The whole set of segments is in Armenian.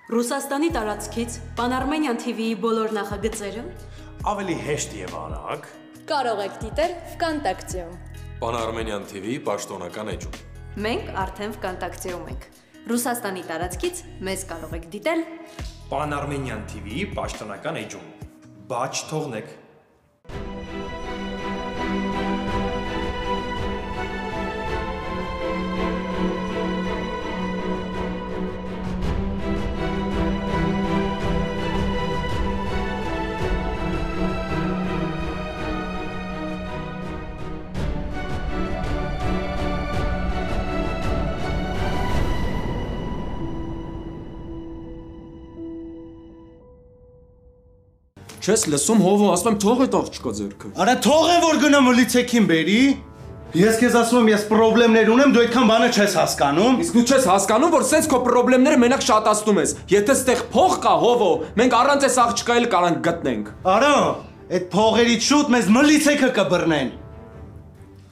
Ռուսաստանի տարածքից Pan-Armenian TV-ի բոլոր նախագծերը ավելի հեշտ եւ արագ կարող եք դիտել Վկանտակտեում։ Pan-Armenian TV-ի պաշտոնական էջում։ Մենք արդեն Վկանտակտեում ենք։ Ռուսաստանի տարածքից մեզ կարող եք դիտել Pan-Armenian TV-ի պաշտոնական էջում։ Բաց թողնեք։ Չես լսում հովը ասում եմ թող այդ աղջկա ձեռքը։ Արա թող է որ գնա մլիցեքին բերի։ Ես քեզ ասում եմ ես խնդիրներ ունեմ, դու այդքան բանը չես հասկանում։ Իսկ դու չես հասկանում, որ սենց քո խնդիրները մենակ շատացնում ես։ Եթե ստեղ փող կա հովո, մենք առանց այս աղջկա էլ կարանք գտնենք։ Արա, այդ փողերից շուտ մեզ մլիցեքը կբռնեն։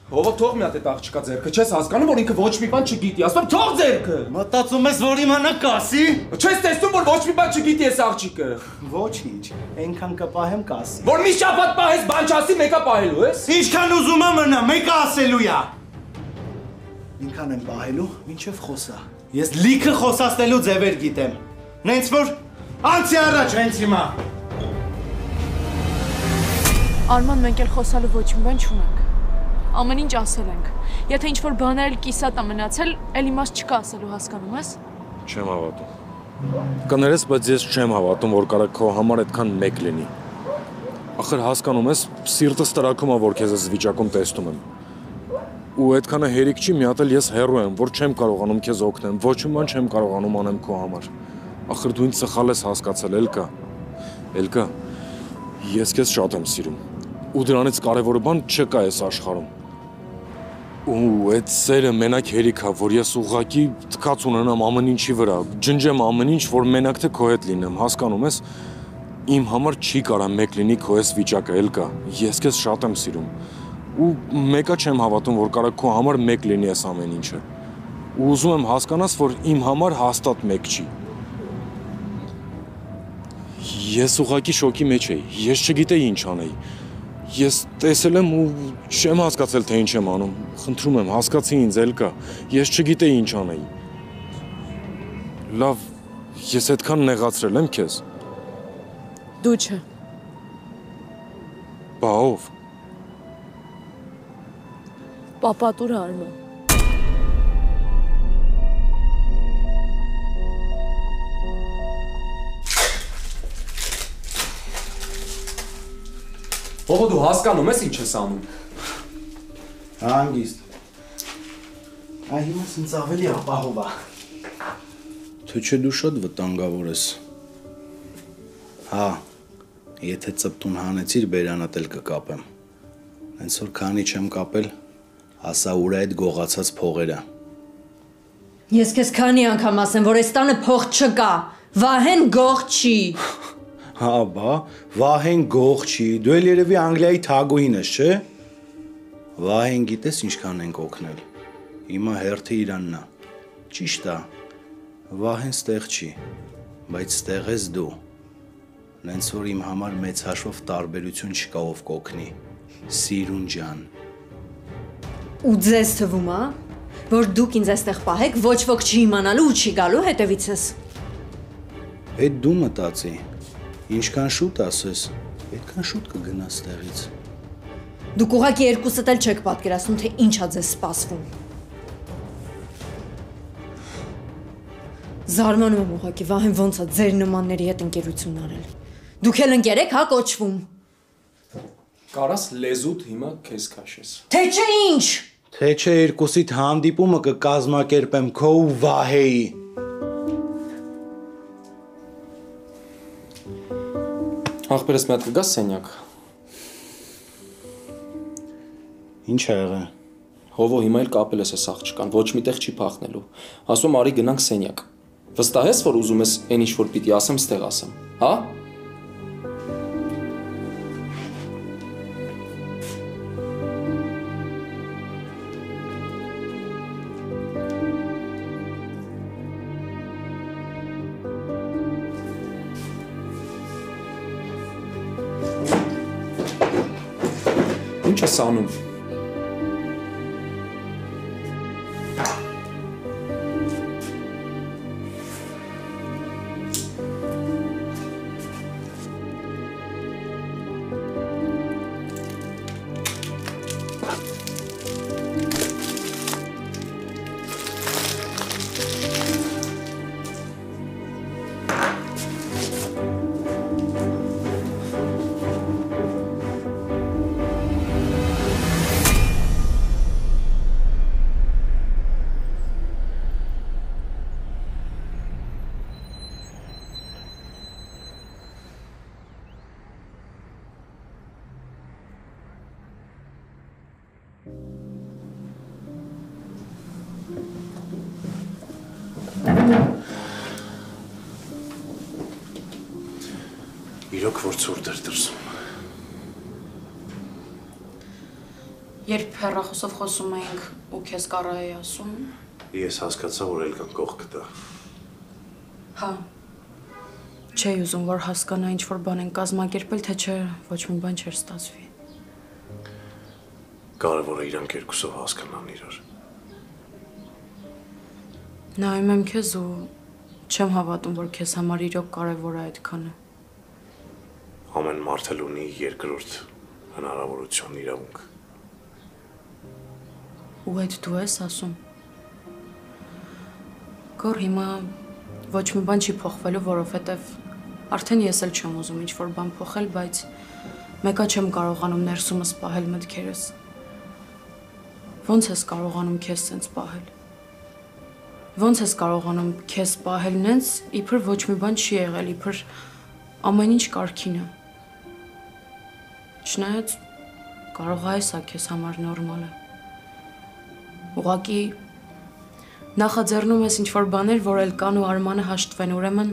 Հովո թող մի հատ այդ աղջկա ձեռքը, չես հասկանում, որ ինքը ոչ մի բան չգիտի, ասում եմ թող ձեռքը։ Մտածում ես որ իմանա կասի։ Չես տեսնում, որ ոչ մի բան չգիտի այս աղջիկը։ Ոչինչ, այնքան կպահեմ կասի։ Որ մի շաբաթ պահես բան չասի, մեկը պահելու ես։ Ինչքան ուզում եմ մնա, մեկը ասելու է։ Ինքան եմ պահելու, մինչև խոսա։ Ես լիքը խոսացնելու ձևեր գիտեմ։ Նենց որ անցի առաջ, հենց հիմա։ Արման, մենք էլ խոսալու ոչ մի բան չունենք։ Ամեն ինչ ասել ենք։ Եթե ինչ-որ բաներ էլ կիսատ մնացել, էլ իմաստ չկա ասելու, հասկանում ես։ Չեմ հավատում։ Կներես, բայց ես չեմ հավատում, որ կարող քո համար այդքան մեկ լինի։ Ախր հասկանում ես, սիրտս տրաքում է, որ քեզ այս վիճակում տեսնում եմ։ Ու այդքանը հերիք չի, մի հատ էլ ես հեռու եմ, որ չեմ կարողանում քեզ օգնեմ, ոչ մի բան չեմ կարողանում անեմ քո համար։ Ախր դու ինձ սխալ ես հասկացել, Էլկա, ես քեզ շատ եմ սիրում։ Ու դրանից կարևոր բան չկա այս աշխարհում։ Ու այդ սերը մենակ հերիք է, որ ես ուղղակի թքած ունենամ ամեն ինչի վրա, ջնջեմ ամեն ինչ, որ մենակ թե քո հետ լինեմ, հասկանում ես։ Իմ համար չի կարա մեկ լինի քո այս վիճակը, Էլկա, ես քեզ շատ եմ սիրում։ Ու մեկը չեմ հավատում, որ կարա քո համար մեկ լինի այս ամեն ինչը։ Ու ուզում եմ հասկանաս, որ իմ համար հաստատ մեկ չի։ Ես ուղղակի շոկի մեջ էի, ես չգիտեի ինչ անեի։ Ես տեսել եմ ու չեմ հասկացել, թե ինչ եմ անում։ Խնդրում եմ, հասկացի ինձ, Էլկա, ես չգիտեի ինչ անեի։ Լավ, ես այդքան նեղացրել եմ քեզ։ Դու չէ։ Բա ով։ Պապատուրը Արման։ Հովո դու հասկանում ես ինչ ես անում։ Հանգիստ։ Այ հիմա ինձ ավելի ապահով է։ Թե չէ դու շատ վտանգավոր ես։ Հա, եթե ծպտուն հանեցիր, բերանատ էլ կկապեմ։ Հենց որ քանի չեմ կապել, ասա ուր է այդ գողացած փողերը։ Ես քեզ քանի անգամ ասեմ, որ այս տանը փող չկա։ Վահեն գող չի։ Հա, բա, Վահեն գող չի, դու էլ երևի Անգլիայի թագուհին ես, չէ։ Վահեն գիտես ինչքան ենք օգնել։ Հիմա հերթը իրանն է։ Ճիշտ է։ Վահեն ստեղ չի, բայց ստեղ ես դու։ Նենց որ իմ համար մեծ հաշվով տարբերություն չկա ով կօգնի։ Սիրուն ջան։ Ու ձեզ թվում է, որ դուք ինձ այստեղ պահեք, ոչ ոք չի իմանալու ու չի գալու հետևիցս։ Այդ դու մտածի։ Ինչքան շուտ ասես, այդքան շուտ կգնաս տեղից։ Դուք ուղղակի երկուսդ էլ չեք պատկերացնում, թե ինչ ա ձեզ սպասվում։ Զարմանում եմ ուղղակի, Վահեն ոնց է ձեր նմանների հետ ընկերություն արել։ Դուք էլ ընկեր եք, հա, կոչվում։ Կարաս լեզուդ հիմա քեզ քաշես։ Թե չէ ինչ։ Թե չէ երկուսիդ հանդիպումը կկազմակերպեմ քո ու Վահեի։ Ախպերս մի հատ կգաս սենյակ։ Ինչ ա եղել։ Հովո հիմա էլ կապել ես այս աղջկան, ոչ միտեղ չի փախնելու։ Ասում արի գնանք սենյակ։ Վստահ ես, որ ուզում ես այն ինչ որ պիտի ասեմ, ստեղ ասեմ, հա։ ինչ ես անում։ Իրոք որ ցուրտ էր դրսում։ Երբ հեռախոսով խոսում էինք ու քեզ կարա էի ասում։ Ես հասկացա, որ էլ կան կողքը դա։ Հա։ Չէի ուզում, որ հասկանա ինչ-որ բան են կազմակերպել, թե չէ ոչ մի բան չէր ստացվի։ Կարևորը իրանք երկուսով հասկանան իրար։ Նայում եմ քեզ ու չեմ հավատում, որ քեզ համար իրոք կարևոր է այդքանը։ Ամեն մարդ էլ ունի երկրորդ հնարավորություն իրավունք։ Ու այդ դու ես ասում։ Գոր հիմա ոչ մի բան չի փոխվելու, որովհետև արդեն ես էլ չեմ ուզում ինչ-որ բան փոխել, բայց մեկա չեմ կարողանում ներսումս պահել մտքերս։ Ոնց ես կարողանում քեզ սենց պահել։ Ոնց ես կարողանում քեզ պահել նենց, իբր ոչ մի բան չի եղել, իբր ամեն ինչ կարգին է։ Չնայած կարող է սա քեզ համար նորմալ է։ Ուղղակի նախաձեռնում ես ինչ-որ բաներ, որ էլ կան ու Արմանը հաշտվեն, ուրեմն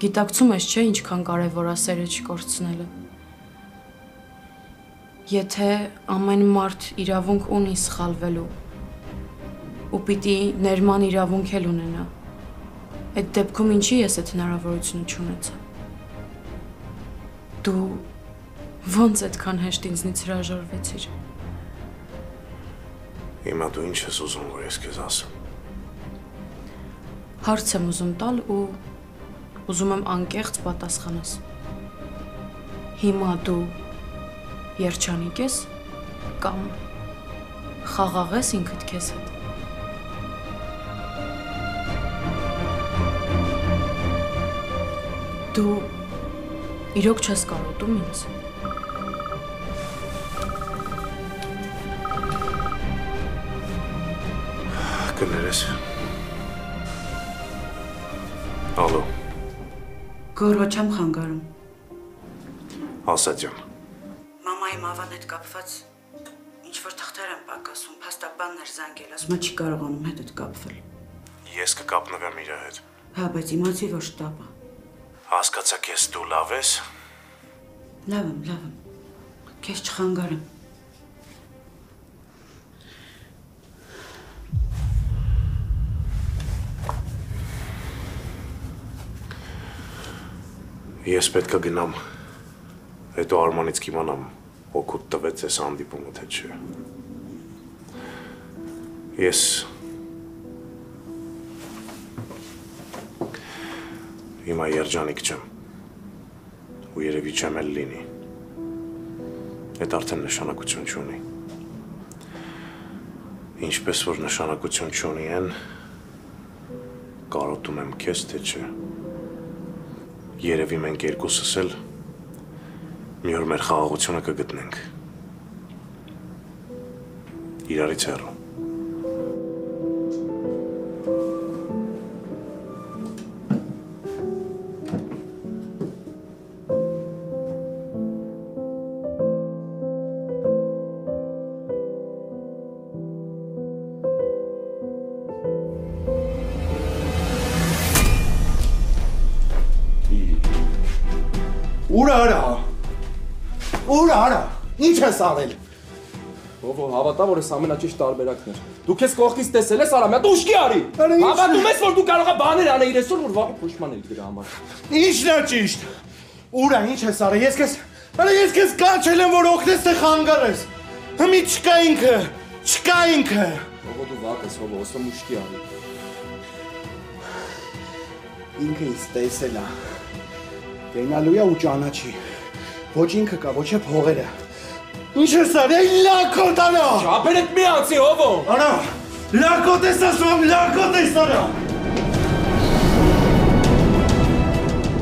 գիտակցում ես, չէ, ինչքան կարևոր է սերը չկորցնելը։ Եթե ամեն մարդ իրավունք ունի սխալվելու ու պիտի ներման իրավունք էլ ունենա, այդ դեպքում ինչի ես այդ հնարավորությունը չունեցա։ Դու ոնց այդքան հեշտ ինձնից հրաժարվեցիր։ Հիմա դու ինչ ես ուզում, որ ես քեզ ասեմ։ Հարց եմ ուզում տալ ու ուզում եմ անկեղծ պատասխանես։ Հիմա դու երջանիկ ես կամ խաղաղ ես ինքդ քեզ հետ։ Դու իրոք չես կարոտում ինձ։ Կներես։ Ալո։ Գորո չեմ խանգարում։ Ասա ջան։ Մամայի մավան հետ կապված ինչ-որ թղթեր եմ պակասում, փաստաբանն էր զանգել, ասում է չի կարողանում հետդ կապվել։ Ես կկապնվեմ իր հետ։ Հա, բայց իմացի, որ շտապ է։ Հասկացա քեզ դու լավ ես։ Լավ եմ։ Քեզ չխանգարեմ։ Ես պետք է գնամ, հետո Արմանից կիմանամ, օգուտ տվեց ես հանդիպումը, թե չէ։ Ես հիմա երջանիկ չեմ, ու երևի չեմ էլ լինի, այդ արդեն նշանակություն չունի։ Ինչպես որ նշանակություն չունի են, կարոտում եմ քեզ, թե չէ։ Երևի մենք երկուսս էլ մի օր մեր խաղաղությունը կգտնենք։ Իրարից հեռու։ Ուր արա, ինչ ես արել։ Ով հավատա, որ ես ամենաճիշտ տարբերակն էր։ Դու քեզ կողքից տեսել ես, արա, մի հատ ուշքի արի։ Հավատում ես, որ դու կարող ես բաներ անել այսօր, որ վաղը փոշմանել դրա համար։ Ինչն է ճիշտ։ Ուրա, ինչ ես արել։ Ես քեզ կանչել եմ, որ օգնես, թե խանգարես։ Հիմի չկա ինքը, չկա ինքը։ Ողո դու վատ ես, ողո, ոսում ուշքի արի։ Ինքը ինձ տեսել է։ Գնալու է ու ճանաչի։ Ոչ ինքը կա, ոչ է փողերը։ Ինչ ես արել, լակոտ արա։ Շապերդ մի անցի, ողո։ Արա, լակոտ ես ասում, լակոտ ես արա։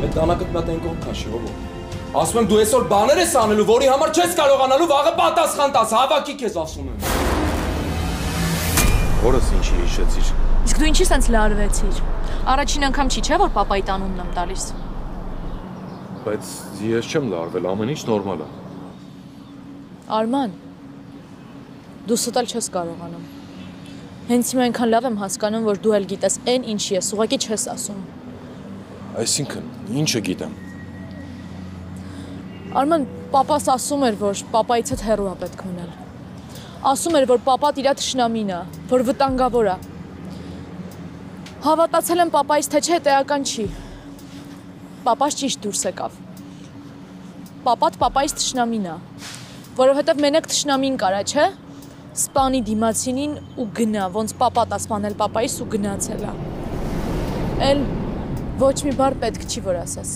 Այդ դանակդ մատ են կողմ քաշի, ողո։ Ասում եմ դու այսօր բաներ ես անելու, որի համար չես կարողանալու վաղը պատասխան տաս, հավաքի քեզ ասում եմ։ Որս ինչի հիշեցիր։ Իսկ դու ինչի սենց լարվեցիր։ Առաջին անգամ չի, չէ՞ որ պապայիդ անունն եմ տալիս։ Բայց ես չեմ լարվել, ամեն ինչ նորմալ է։ Արման, դու ստալ չես կարողանում։ Հենց հիմա այնքան լավ եմ հասկանում, որ դու էլ գիտես այն ինչի ես, ուղղակի չես ասում։ Այսինքն, ինչը գիտեմ։ Արման, պապաս ասում էր, որ պապայից հետ հեռու է պետք մնալ։ Ասում էր, որ պապատ իրա թշնամին է, որ վտանգավոր է։ Հավատացել եմ պապայից, թե չէ, տեղական չի։ Պապաս ճիշտ դուրս եկավ։ Պապատ պապայից թշնամին է, որովհետև մենակ թշնամին կարա, չէ՞։ Սպանի դիմացինին ու գնա, ոնց պապատ ասպանել պապայից ու գնացել է։ Էլ ոչ մի բառ պետք չի, որ ասես։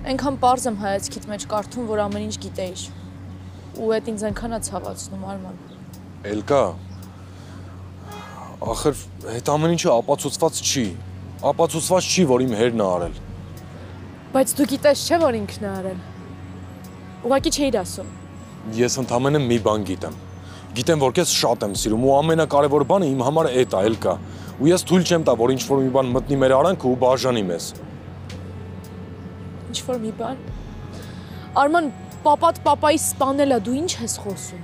Այնքան պարզ եմ հայացքիդ մեջ կարդում, որ ամեն ինչ գիտեիր։ Ու այդ ինձ այնքան է ցավացնում, Արման։ Էլկա, ախր այդ ամեն ինչը ապացուցված չի։ Ապացուցված չի, որ իմ հերն է արել։ Բայց դու գիտես չէ, որ ինքն է արել։ Ուղղակի չէիր ասում։ Ես ընդամենը մի բան գիտեմ։ Գիտեմ, որ քեզ շատ եմ սիրում ու ամենակարևոր բանը իմ համար է դա, Էլկա։ Ու ես թույլ չեմ տա, որ ինչ-որ մի բան մտնի մեր արանքը ու բաժանի մեզ։ Ինչ-որ մի բան։ Արման, պապատ պապայի սպանել է, դու ինչ ես խոսում։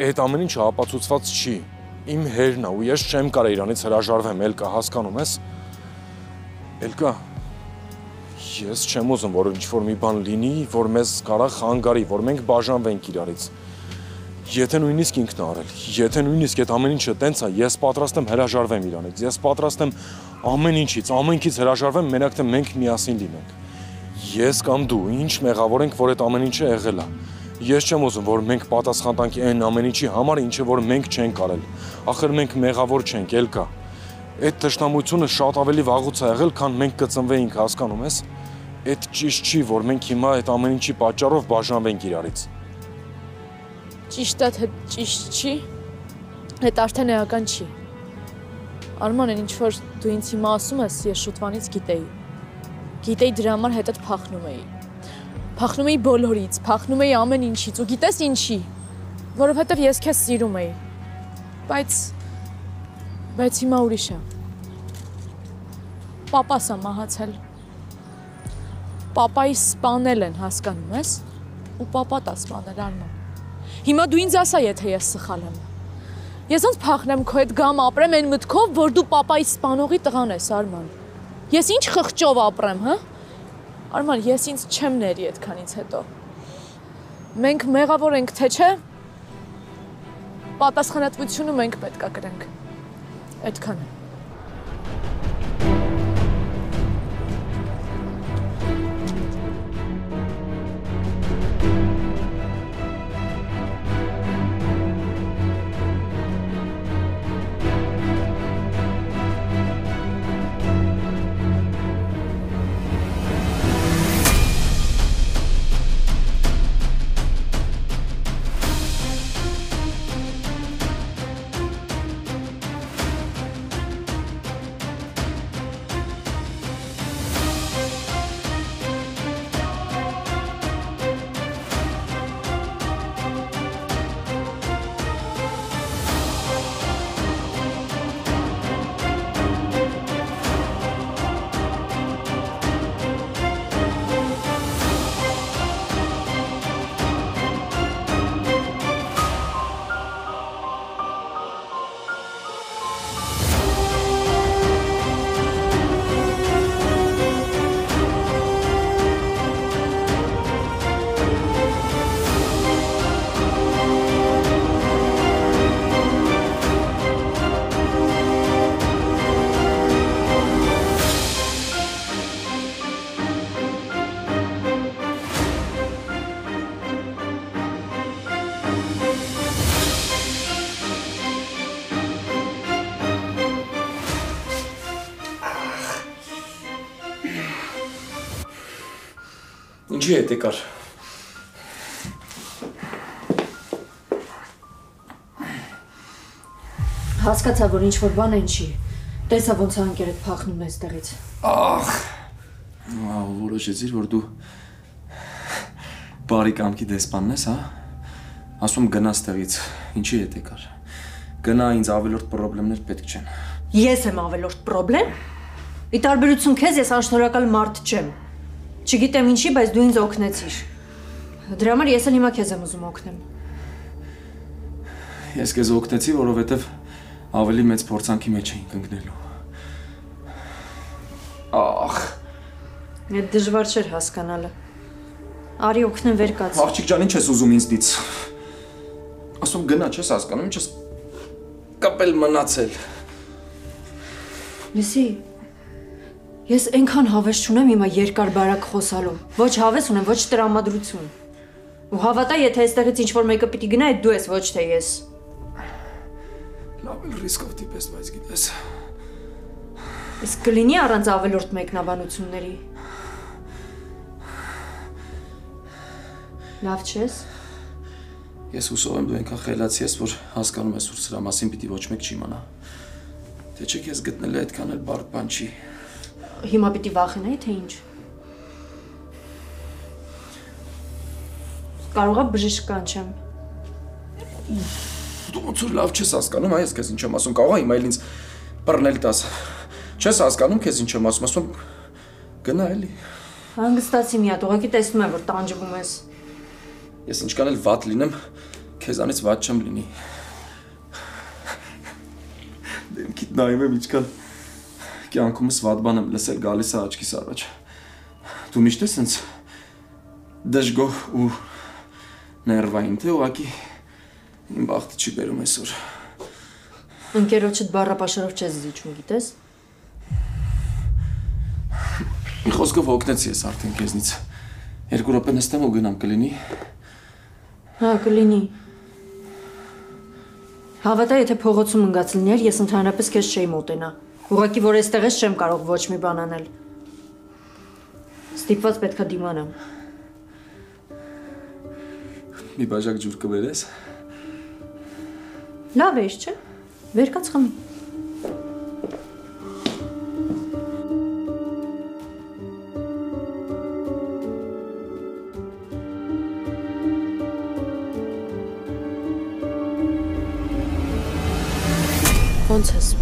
Այդ ամեն ինչը ապացուցված չի։ Իմ հերն է ու ես չեմ կարող իրանից հրաժարվեմ, Էլկա, հասկանում ես։ Էլկա, ես չեմ ուզում, որ ինչ-որ մի բան լինի, որ մեզ կարա խանգարի, որ մենք բաժանվենք իրարից։ Եթե նույնիսկ ինքն է արել, եթե նույնիսկ այդ ամեն ինչը տենց է, ես պատրաստ եմ հրաժարվեմ իրանից, ես պատրաստ եմ ամեն ինչից, ամենքից հրաժարվեմ, մենակ թե մենք միասին լինենք։ Ես կամ դու, ինչ մեղավոր ենք, որ այդ ամեն ինչը եղել է։ Ես չեմ ուզում, որ մենք պատասխան տանք այն ամեն ինչի համար, ինչը որ մենք չենք արել։ Ախր մենք մեղավոր չենք, Էլկա։ Այդ թշնամությունը շատ ավելի վաղուց է եղել, քան մենք կծնվեինք, հասկանում ես։ Այդ ճիշտ չի, որ մենք հիմա այդ ամեն ինչի պատճառով բաժանվենք իրարից։ Ճիշտ է, թե ճիշտ չի, այդ արդեն էական չի։ Արման, ինչ որ դու ինձ հիմա ասում ես, ես շուտվանից գիտեի։ Գիտեի դրա համար հետդ փախնում էի։ Փախնում էի բոլորից, փախնում էի ամեն ինչից ու գիտես ինչի, որովհետև ես քեզ սիրում էի։ Բայց հիմա ուրիշ է։ Պապաս է մահացել։ Պապայի սպանել են, հասկանում ես, ու պապատ է սպանել, Արման։ Հիմա դու ինձ ասա, եթե ես սխալ եմ։ Ես ոնց փախնեմ քո հետ գամ ապրեմ այն մտքով, որ դու պապայի սպանողի տղան ես, Արման։ Ես ինչ խղճով ապրեմ, հա։ Արման, ես ինձ չեմ ների այդքանից հետո։ Մենք մեղավոր ենք, թե չէ։ Պատասխանատվությունը մենք պետք է կրենք։ Այդքան է։ Ինչի հետ եկար։ Հասկացա, որ ինչ-որ բան են չի։ Տեսա ոնց անկերդ փախնում է այստեղից։ Ախ։ Որոշեցիր, որ դու բարի կամքի դեսպանն ես, հա։ Ասում գնա ստեղից, ինչի հետ եկար։ Գնա, ինձ ավելորդ պրոբլեմներ պետք չեն։ Ես եմ ավելորդ պրոբլեմ։ Ի տարբերություն քեզ ես անշնորհակալ մարդ չեմ։ Չգիտեմ ինչի, բայց դու ինձ օգնեցիր։ Դրա համար ես էլ հիմա քեզ եմ ուզում օգնեմ։ Ես քեզ օգնեցի, որովհետև ավելի մեծ փորձանքի մեջ էինք ընկնելու։ Ախ։ Այդ դժվար չէր հասկանալը։ Արի օգնեմ վեր կաց։ Աղջիկ ջան, ինչ ես ուզում ինձնից։ Ասում գնա, չես հասկանում, ինչ ես կապել մնացել։ Լսի, ես այնքան հավես չունեմ հիմա երկար բարակ խոսալու։ Ոչ հավես ունեմ, ոչ տրամադրություն։ Ու հավատա, եթե այստեղից ինչ-որ մեկը պիտի գնա, այդ դու ես, ոչ թե ես։ Լավ էլ ռիսկով տիպես, բայց գիտես։ Իսկ կլինի առանց ավելորդ մեկնաբանությունների։ Լավ չես։ Ես հուսով եմ դու այնքան խելացի ես, որ հասկանում ես, որ սրա մասին պիտի ոչ մեկ չիմանա։ Թե չէ քեզ գտնելը այդքան էլ բարդ բան չի։ Հիմա պիտի վախենայի, թե ինչ։ Կարողա բժիշկ կանչեմ։ Դու ոնց որ լավ չես հասկանում, այ ես քեզ ինչ եմ ասում, կարող է հիմա էլ ինձ բռնել տաս։ Չես հասկանում քեզ ինչ եմ ասում, գնա էլի։ Հանգստացի մի հատ, ուղղակի տեսնում եմ, որ տանջվում ես։ Ես ինչքան էլ վատ լինեմ, քեզանից վատ չեմ լինի։ Դեմքիդ նայում եմ ինչքան կյանքումս վատ բան եմ լսել գալիս է աչքիս առաջ։ Դու միշտ ես ինձ դժգոհ ու ներվային, թե ուղղակի իմ բախտը չի բերում այսօր։ Ընկերոջդ բառապաշարով չես զիջում, գիտես։ Մի խոսքով օգնեցի ես արդեն քեզնից։ 2 րոպե նստեմ ու գնամ, կլինի։ Հա, կլինի։ Հավատա, եթե փողոցում ընկած լիներ, ես ընդհանրապես քեզ չէի մոտենա։ Ուղղակի որ այստեղ ես չեմ կարող ոչ մի բան անել։ Ստիպված պետքա դիմանամ։ Մի բաժակ ջուր կբերես։ Լավ է, չէ՞։ Վեր կաց խմի։ Ոնց ես։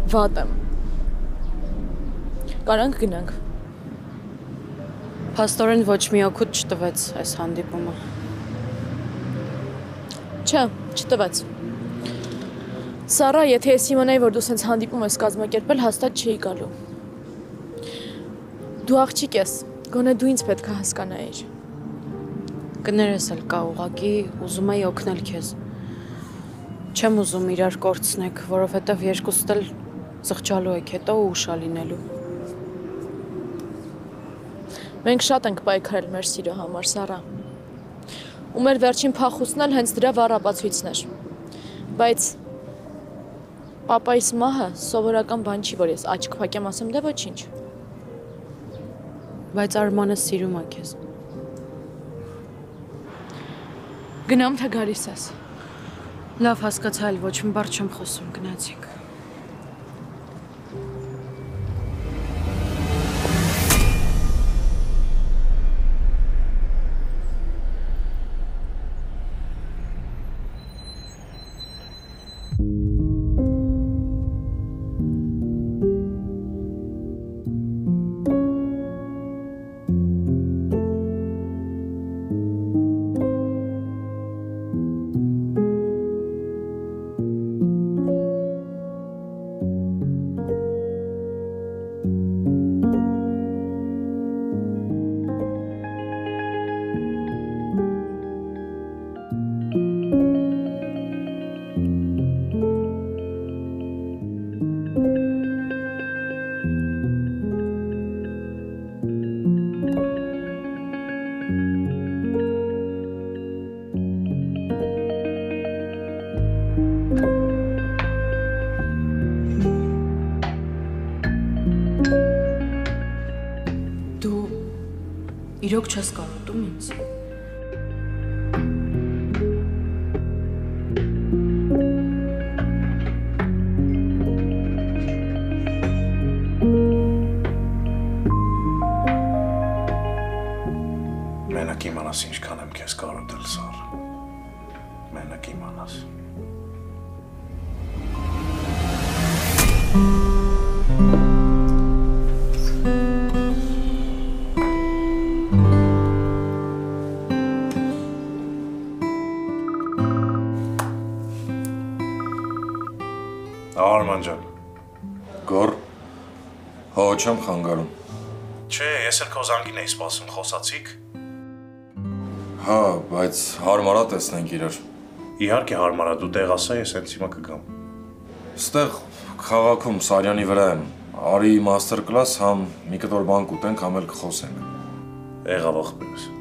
Վատ եմ։ Կարանք գնանք։ Փաստորեն ոչ մի օգուտ չտվեց այս հանդիպումը։ Չէ, չտվեց։ Սարա, եթե ես իմանայի, որ դու սենց հանդիպում ես կազմակերպել, հաստատ չէի գալու։ Դու աղջիկ ես, գոնե դու ինձ պետք է հասկանայիր։ Կներես էլ կա ուղղակի, ուզում էի օգնել քեզ։ Չեմ ուզում իրար կորցնեք, որովհետև երկուստ էլ զղջալու եք հետո ու ուշա լինելու։ Մենք շատ ենք պայքարել մեր սիրո համար, Սարա։ Ու մեր վերջին փախուստն էլ հենց դրա վառապացույցն էր։ Բայց պապայիս մահը սովորական բան չի, որ ես աչք փակեմ ասեմ, դե ոչինչ։ Բայց Արմանը սիրում է քեզ։ Գնամ, թե գալիս ես։ Լավ, հասկացա, այլ ոչ մի բառ չեմ խոսում, գնացինք։ Իրոք չես կարոտում ինձ։ Մենակ իմանաս ինչքան եմ քեզ կարոտել, Սար։ Մենակ իմանաս։ Արման ջան։ Գոր, հո չեմ խանգարում։ Չէ, ես էլ քո զանգին էի սպասում, խոսացիք։ Հա, բայց հարմարա տեսնենք իրար։ Իհարկե հարմարա, դու տեղ ասա, ես հենց հիմա կգամ։ Ստեղ քաղաքում Սարյանի վրա եմ։ Արի մաստեր կլաս, համ մի կտոր բան կուտենք, համ էլ կխոսենք։ Եղավ ախպերս։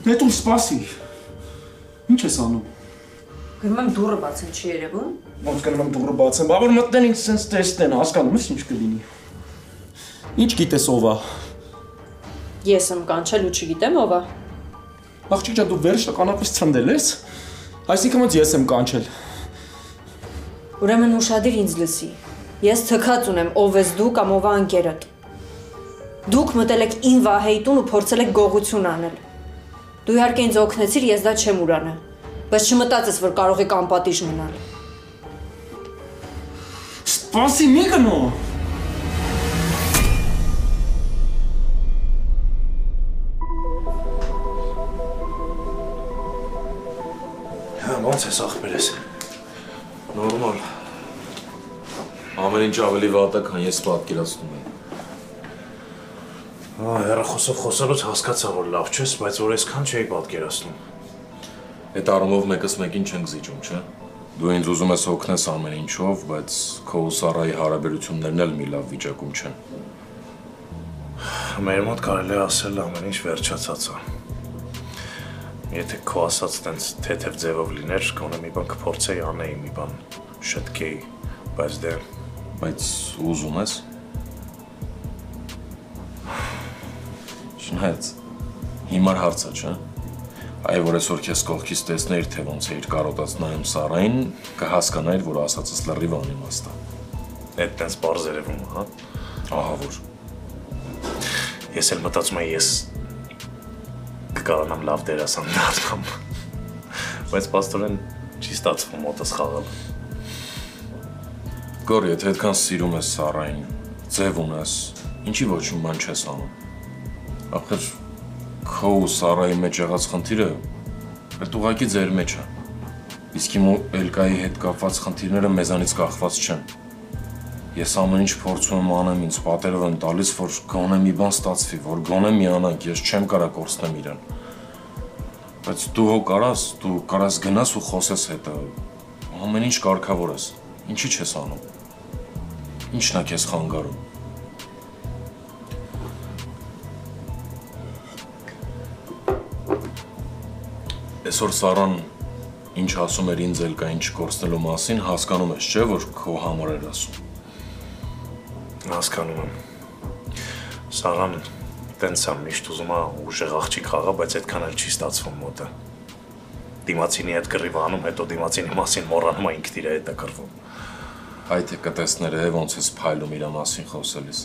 Նետում սպասի։ Ինչ ես անում։ Գնում եմ դուռը բացեմ, չի երևում։ Ոնց գնում եմ դուռը բացեմ, բա որ մտնեն ինձ սենց տեսնեն, հասկանում ես ինչ կլինի։ Ինչ գիտես ով է։ Ես եմ կանչել ու չգիտեմ ով է։ Աղջիկ ջան, դու վերջնականապես ցնդել ես։ Այսինքն ոնց ես եմ կանչել։ Ուրեմն ուշադիր ինձ լսի։ Ես թքած ունեմ ով ես դու կամ ով է ընկերդ։ Դուք մտել եք ին Վահեի տուն ու փորձել եք գողություն անել։ Դու իհարկե ինձ օգնեցիր, ես դա չեմ ուրանը, բայց չմտածես, որ կարող եք անպատիժ մնալ։ Սպասի մի գնո։ Հա, ոնց ես ախպերս։ Նորմալ։ Ամեն ինչ ավելի վատ է, քան ես պատկերացնում եմ։ Հեռախոսով խոսալուց հասկացա, որ լավ չես, բայց որ այսքան չէի պատկերացնում։ Այդ առումով մեկս մեկին չենք զիջում, չէ՞։ Դու ինձ ուզում ես օգնես ամեն ինչով, բայց քո ու Սարայի հարաբերություններն էլ մի լավ վիճակում չեն։ Մեր մոտ կարելի է ասել ամեն ինչ վերջացած է։ Եթե քո ասած տենց թեթև ձևով լիներ, գոնե մի բան կփորձեի անեի, մի բան շտկեի, բայց ուզում ես։ Շնայած, հիմար հարցը, չէ։ Այ որ այսօր քեզ կողքից տեսնեիր, թե ոնց էիր կարոտած նայում Սարային, կհասկանայիր, որ ասածս լրիվ անիմաստ է։ Այդ տենց պարզ երևում է, հա։ Ահա որ։ Ես էլ մտածում եմ, ես կկարանամ լավ դերասան դառնամ, բայց պաստորեն չի ստացվում մոտս խաղալ։ Գոր, եթե այդքան սիրում ես Սարային, ձև ունես, ինչի ոչ մի բան չես անում։ Ախր քո ու Սարայի մեջ եղած խնդիրը այդ ուղղակի ձեր մեջ է։ Իսկ իմ ու Էլկայի հետ կապված խնդիրները մեզանից կախված չեն։ Ես ամեն ինչ փորձում եմ անեմ, ինձ պատերով եմ տալիս, որ գոնե մի բան ստացվի, որ գոնե միանանք, ես չեմ կարա կորցնեմ իրան։ Բայց դու հո կարաս գնաս ու խոսես հետը, ամեն ինչ կարգավոր ես, ինչի չես անում, ինչն է քեզ խանգարում։ Այսօր Սարան ինչ ասում էր ինձ Էլկային չկորցնելու մասին, հասկանում ես, չէ, որ քո համար էր ասում։ Հասկանում եմ։ Սարան տենց է միշտ ուզում է ուժեղ աղջիկ խաղա, բայց այդքան էլ չի ստացվում մոտը։ Դիմացինի հետ կռիվ անում, հետո դիմացինի մասին մոռանում է ինքն իր հետ է կռվում։ Այդ է կտեսներ է ոնց ես փայլում իր մասին խոսելիս։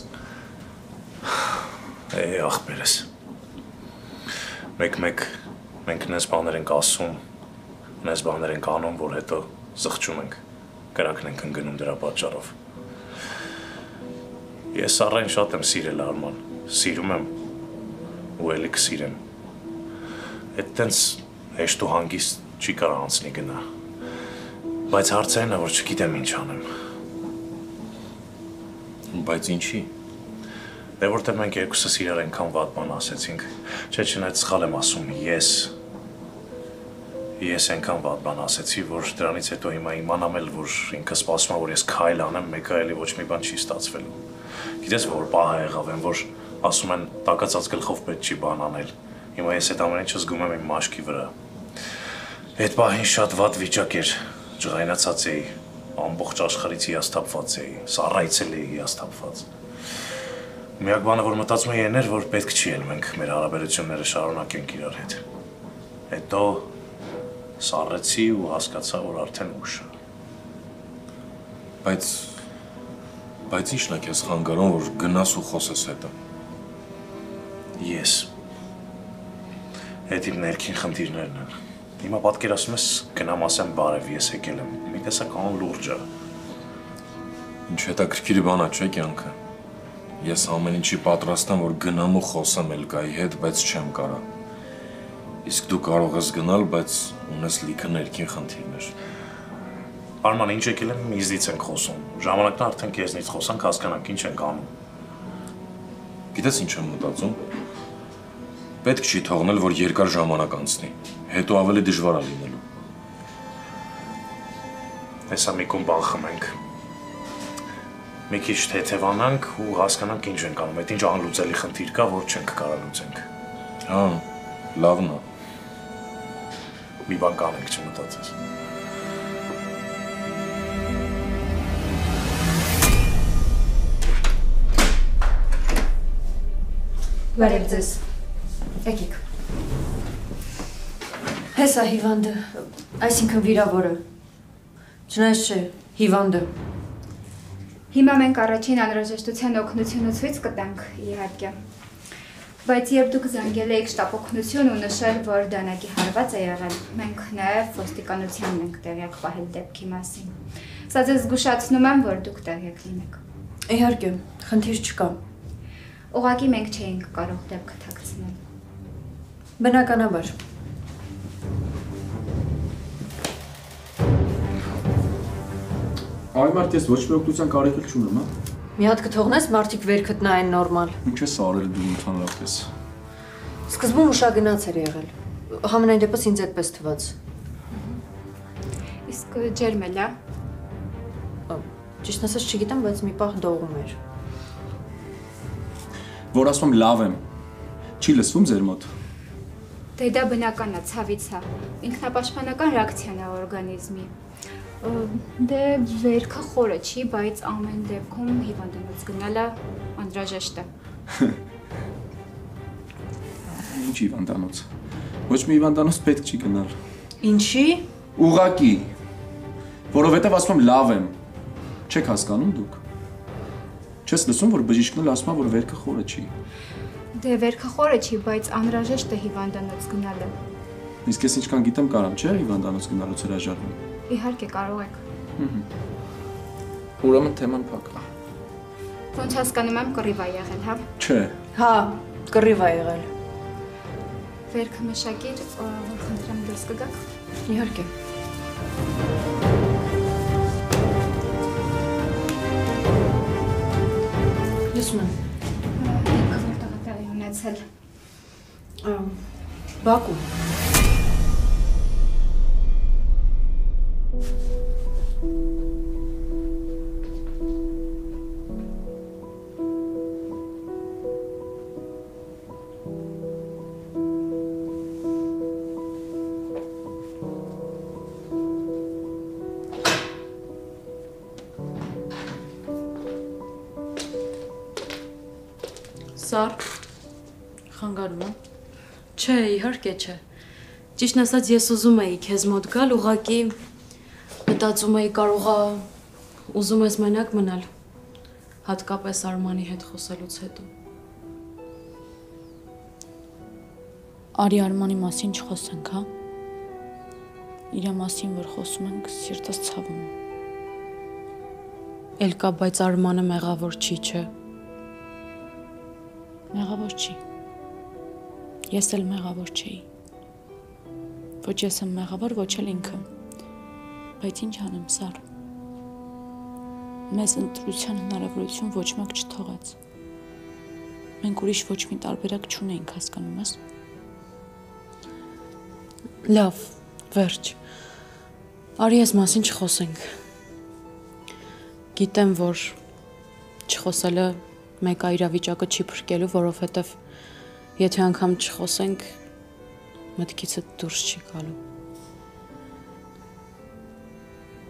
Ախպերս։ Մեկ մենք նես բաներ ենք ասում, նես բաներ ենք անում, որ հետո զղջում ենք, կրակն ենք ընկնում դրա պատճառով։ Ես Սարային շատ եմ սիրել, Արման, սիրում եմ ու էլի կսիրեմ։ Այդ տենց հեշտ ու հանգիստ չի կարող անցնի գնա, բայց հարցը այն է, որ չգիտեմ ինչ անեմ։ Բայց ինչի։ Դե որտեղ մենք երկուսս իրար այնքան վատ բան ասեցինք, չէ, չնայած սխալ եմ ասում, ես այնքան վատ բան ասեցի, որ դրանից հետո հիմա իմանամ էլ, որ ինքը սպասում է, որ ես քայլ անեմ, մեկը էլի ոչ մի բան չի ստացվելու։ Գիտես որ պահ եղավ են, որ ասում են տակածած գլխով պետք չի բան անել։ Հիմա ես այդ ամեն ինչը զգում եմ իմ մաշկի վրա։ Այդ պահին շատ վատ վիճակ էր, ջղայնացած էի, ամբողջ աշխարհից հիասթափված էի, սառայցել էի հիասթափված։ Միակ բանը որ մտածում էի էր, որ պետք չի էլ մենք մեր հարաբերությունները շարունակենք իրար հետ։ Հետո սառեցի ու հասկացա, որ արդեն ուշ է։ Բայց ի՞նչն է քեզ խանգարում, որ գնաս ու խոսես հետը։ Ես։ Այդ իմ ներքին խնդիրներն են։ Հիմա պատկերացնում ես գնամ ասեմ բարև, ես եկել եմ։ Մի տեսական լուրջ է։ Ինչ հետաքրքիր բան է, չէ՞ կյանքը։ Ես ամեն ինչի պատրաստ եմ, որ գնամ ու խոսեմ Էլկայի հետ, բայց չեմ կարա։ Իսկ դու կարող ես գնալ, բայց ունես լիքը ներքին խնդիրներ։ Արման, ինչ եկել եմ, իզից ենք խոսում։ Ժամանակն արդեն քեզնից խոսանք, հասկանանք ինչ ենք անում։ Գիտես ինչ եմ մտածում։ Պետք չի թողնել, որ երկար ժամանակ անցնի, հետո ավելի դժվար է լինելու։ Հեսա մի կում բան խմենք։ Մի քիչ թեթևանանք ու հասկանանք ինչ ենք անում, այդ ինչ անլուծելի խնդիր կա, որ չենք կարող լուծենք։ Հա, լավն է։ Մի բան կանենք, չմտածես։ Բարև ձեզ։ Եկեք։ Հեսա հիվանդը, այսինքն վիրավորը։ Չնայած չէ, հիվանդը։ Հիմա մենք առաջին անհրաժեշտության օգնությունը ցույց կտանք, իհարկե։ Բայց երբ դուք զանգել եք շտապ օգնություն ու նշել, որ դանակի հարված է եղել, մենք նաև ոստիկանությանն ենք տեղյակ պահել դեպքի մասին։ Սա ձեզ զգուշացնում եմ, որ դուք տեղյակ լինեք։ Իհարկե, խնդիր չկա։ Ուղղակի մենք չէինք կարող դեպքը թաքցնել։ Բնականաբար։ Այ մարդ ես ոչ մի օգնության կարիք չունեմ, հա։ Մի հատ կթողնես մարդիկ վեր գտնային նորմալ։ Ինչ ես արել դու ընդհանրապես։ Սկզբում ուշագնաց էր եղել։ Համենայն դեպս ինձ այդպես թվաց։ Իսկ ջերմ էլ, հա։ Ճիշտ ասած չգիտեմ, բայց մի պահ դողում էր։ Որ ասում եմ լավ եմ։ Չի լսվում ձեր մոտ։ Դե դա բնական է, ցավից է։ Ինքնապաշտպանական ռեակցիան է օրգանիզմի։ Դե վերքը խորը չի, բայց ամեն դեպքում հիվանդանոց գնալը անհրաժեշտ է։ Ինչ հիվանդանոց։ Ոչ մի հիվանդանոց պետք չի գնալ։ Ինչի։ Ուղղակի։ Որովհետև ասում եմ լավ եմ։ Չեք հասկանում դուք։ Չես լսում, որ բժիշկն էլ ասում է, որ վերքը խորը չի։ Դե վերքը խորը չի, բայց անհրաժեշտ է հիվանդանոց գնալը։ Իսկ ես ինչքան գիտեմ կարամ, չէ՞ հիվանդանոց գնալուց հրաժարվում։ Իհարկե կարող եք։ Ուրեմն թեման փակ է։ Ոնց հասկանում եմ կռիվ է եղել, հա։ Չէ։ Հա, կռիվ է եղել։ Վերքը մշակիր, որ խնդրեմ դուրս կգաք։ Իհարկե։ Լսում եմ։ Ինքը որտեղ է տեղի ունեցել։ Բաքու։ Սար, խանգարում եմ։ Չէ, իհարկե չէ։ Ճիշտն ասած ես ուզում էի քեզ մոտ գալ, ուղղակի մտածում էի կարողա ուզում ես մենակ մնալ, հատկապես Արմանի հետ խոսելուց հետո։ Արի Արմանի մասին չխոսենք, հա։ Իրա մասին որ խոսում ենք, սիրտս ցավում է։ Էլ կա, բայց Արմանը մեղավոր չի, չէ։ Մեղավոր չի։ Ես էլ մեղավոր չէի։ Ոչ ես եմ մեղավոր, ոչ էլ ինքը։ Բայց ինչ անեմ, Սար։ Մեզ ընտրության հնարավորություն ոչ մեկ չթողեց։ Մենք ուրիշ ոչ մի տարբերակ չունեինք, հասկանում ես։ Լավ, վերջ։ Արի ես մասին չխոսենք։ Գիտեմ, որ չխոսելը մեկ իրավիճակը չի փրկելու, որովհետև եթե անգամ չխոսենք, մտքիցդ դուրս չի գալու։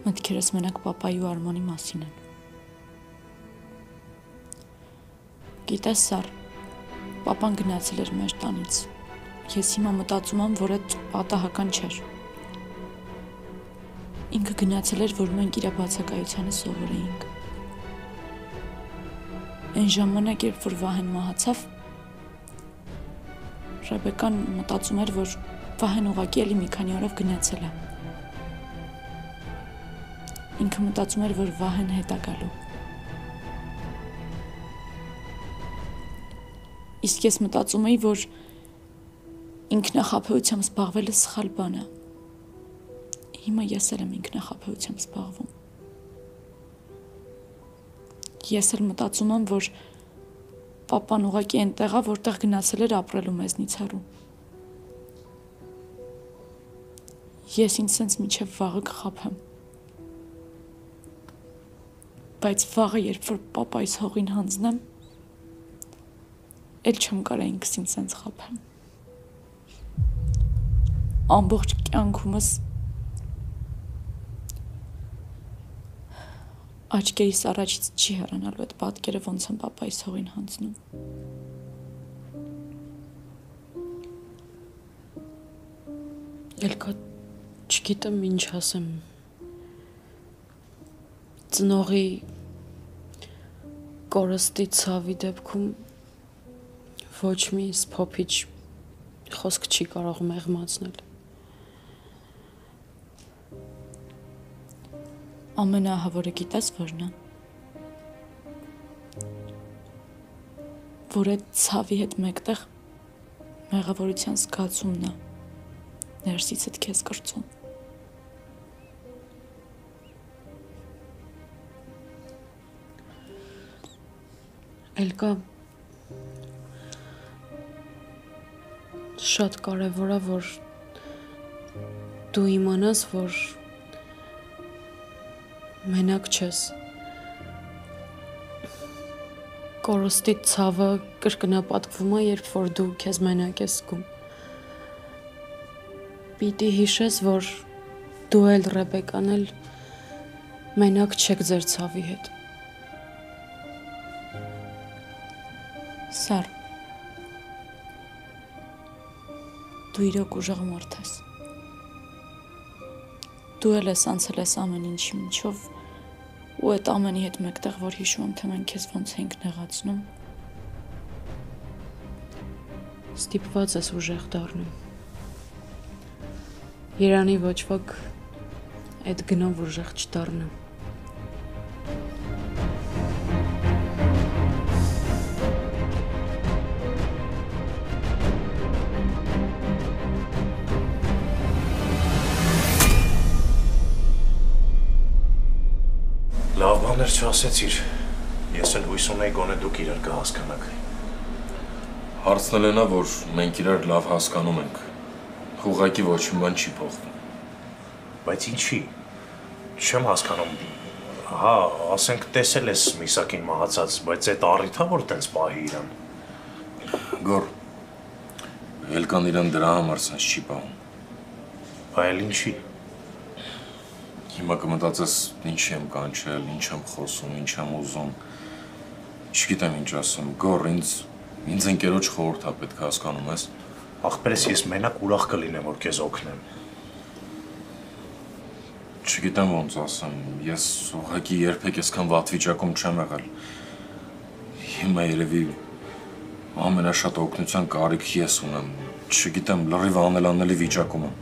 Մտքերս մենակ պապայի ու Արմանի մասին են։ Գիտես, Սար, պապան գնացել էր մեր տանից։ Ես հիմա մտածում եմ, որ այդ պատահական չէր։ Ինքը գնացել էր, որ մենք իր բացակայությանը սովորեինք։ Այն ժամանակ, երբ որ Վահեն մահացավ, Ռեբեկան մտածում էր, որ Վահեն ուղղակի էլի մի քանի օրով գնացել է։ Ինքը մտածում էր, որ Վահեն հետ է գալու։ Իսկ ես մտածում էի, որ ինքնախաբեությամբ զբաղվելը սխալ բան է։ Հիմա ես էլ եմ ինքնախաբեությամբ զբաղվում։ Ես էլ մտածում եմ, որ պապան ուղղակի այնտեղ է, որտեղ գնացել էր ապրելու մեզնից հեռու։ Ես ինձ սենց միջև վաղը կխաբեմ։ Բայց վաղը, երբ որ պապայիս հողին հանձնեմ, էլ չեմ կարա ինքս ինձ սենց խաբեմ։ Ամբողջ կյանքումս աչքերիս առաջից չի հեռանալու այդ պատկերը, ոնց եմ պապայիս հողին հանձնում։ Ելքա չգիտեմ ինչ ասեմ։ Ծնողի կորստի ցավի դեպքում ոչ մի սփոփիչ խոսք չի կարող մեղմացնել։ Ամենահավորը գիտես որն է։ Որ այդ ցավի հետ մեկտեղ մեղավորության զգացումն է ներսիցդ քեզ կրծում։ Էլկա շատ կարևոր է, որ դու իմանաս, որ մենակ չես։ Կորստի ցավը կրկնապատկվում է, երբ որ դու քեզ մենակ ես զգում։ Պիտի հիշես, որ դու էլ Ռեբեկան էլ մենակ չեք ձեր ցավի հետ։ Սար, դու իրոք ուժեղ մարդ ես։ Դու էլ ես անցել ես ամեն ինչի միջով ու այդ ամենի հետ մեկտեղ, որ հիշում եմ, թե մենք քեզ ոնց ենք նեղացնում, ստիպված ես ուժեղ դառնում։ Երանի ոչ ոք այդ գնով ուժեղ չդառնա։ Լավ բաներ չասեցիր, ես էլ հույս ունեի գոնե դուք իրար կհասկանաք։ Հարցն էլ նա, որ մենք իրար լավ հասկանում ենք, ուղղակի ոչ մի բան չի փոխվում։ Բայց ինչի, չեմ հասկանում, հա, ասենք տեսել ես Միսակին մահացած, բայց այդ առիթա որ տենց պահի իրան։ Գոր, Էլկան իրան դրա համար սենց չի պահում։ Այլ ինչի։ Հիմա կմտածես ինչ եմ կանչել, ինչ եմ խոսում, ինչ եմ ուզում, չգիտեմ ինչ ասեմ, գոր, ինձ ընկերոջ խորհուրդ է պետք հասկանում ես։ Ախպերս ես մենակ ուրախ կլինեմ, որ քեզ օգնեմ։ Չգիտեմ ոնց ասեմ, ես ուղղակի երբեք այսքան վատ վիճակում չեմ եղել։ Հիմա երևի ամենաշատ օգնության կարիք ես ունեմ, չգիտեմ, լրիվ անելանելի վիճակում եմ։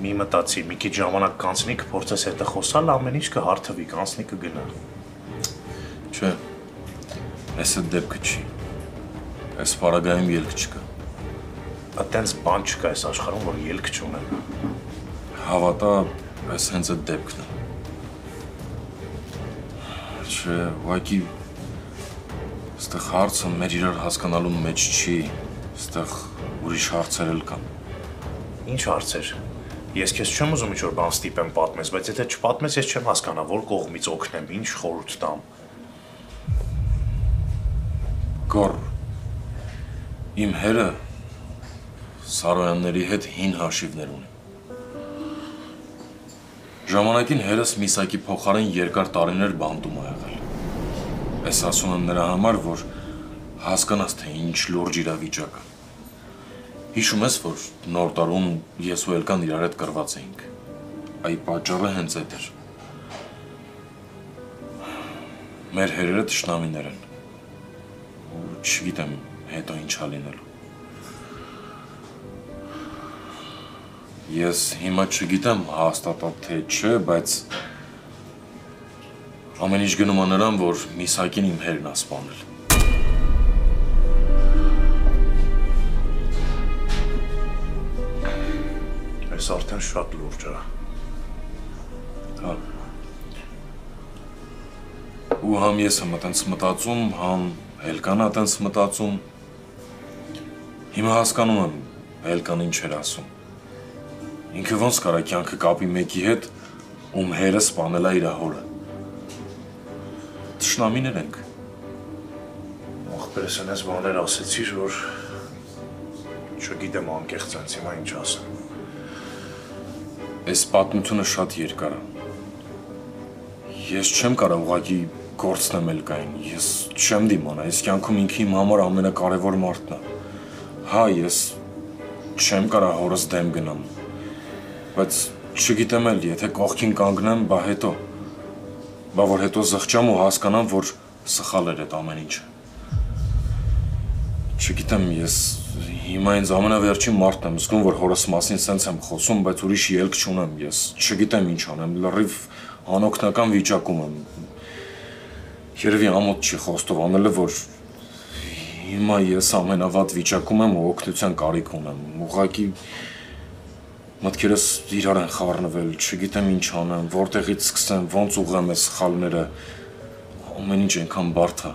Մի մտածի, մի քիչ ժամանակ կանցնի, կփորձես հետը խոսալ, ամեն ինչ կհարթվի, կանցնի կգնա։ Չէ, այս այդ դեպքը չի, այս պարագայում ելք չկա։ Այդտենց բան չկա այս աշխարհում, որ ելք չունեն։ Հավատա, այս հենց այդ դեպքն է։ Չէ, ուղղակի ստեղ հարցը մեր իրար հասկանալու մեջ չի, ստեղ ուրիշ հարցեր էլ կան։ Ինչ հարցեր։ Ես քեզ չեմ ուզում ինչ-որ բան ստիպեմ պատմես, բայց եթե չպատմես, ես չեմ հասկանա, որ կողմից օգնեմ, ինչ խորհուրդ տամ։ Գոր, իմ հերը Սարոյանների հետ հին հաշիվներ ունի։ Ժամանակին հերս Միսակի փոխարեն երկար տարիներ բանտում ա եղել։ Ես ասում եմ նրա համար, որ հասկանաս, թե ինչ լուրջ իրավիճակը։ Հիշում ես, որ նոր տարում ես ու Էլկան իրար հետ կռված էինք։ Այ պատճառը հենց այդ էր։ Մեր հերերը թշնամիներ են։ Ու չգիտեմ հետո ինչ ա լինելու։ Ես հիմա չգիտեմ հաստատად թե չէ, բայց ամեն ինչ գնում ա նրան, որ Միսակին իմ հերն ա սպանել։ Այս արդեն շատ լուրջ ա։ Հա։ Ու համ ես եմ այտենց մտածում, համ Էլկան ա այտենց մտածում։ Հիմա հասկանում եմ Էլկան ինչ էր ասում։ Ինքը ոնց կարա կյանքը կապի մեկի հետ, ում հերը սպանել ա իր հորը։ Թշնամիներ ենք։ Ախպերս այնես բաներ ասեցիր, որ չգիտեմ անկեղծ ենց հիմա ինչ ասեմ։ Այս պատմությունը շատ երկար ա։ Ես չեմ կարող ուղղակի գործնեմ Էլկային, ես չեմ դիմանա, այս կյանքում ինքը իմ համար ամենակարևոր մարդն ա։ Հա, ես չեմ կարող հորս դեմ գնամ, բայց չգիտեմ էլ, եթե կողքին կանգնեմ, բա հետո, բա որ հետո զղջամ ու հասկանամ, որ սխալ էր այդ ամեն ինչը։ Չգիտեմ, ես հիմա ինձ ամենավերջին մարդն եմ զգում, որ հորս մասին սենց եմ խոսում, բայց ուրիշ ելք չունեմ, ես չգիտեմ ինչ անեմ, լրիվ անօգնական վիճակում եմ։ Երևի ամոթ չի խոստովանելը, որ հիմա ես ամենավատ վիճակում եմ ու օգնության կարիք ունեմ, ուղղակի մտքերս իրար են խառնվել, չգիտեմ ինչ անեմ, որտեղից սկսեմ, ոնց ուղղեմ այս սխալները, ամեն ինչ այնքան բարդ է։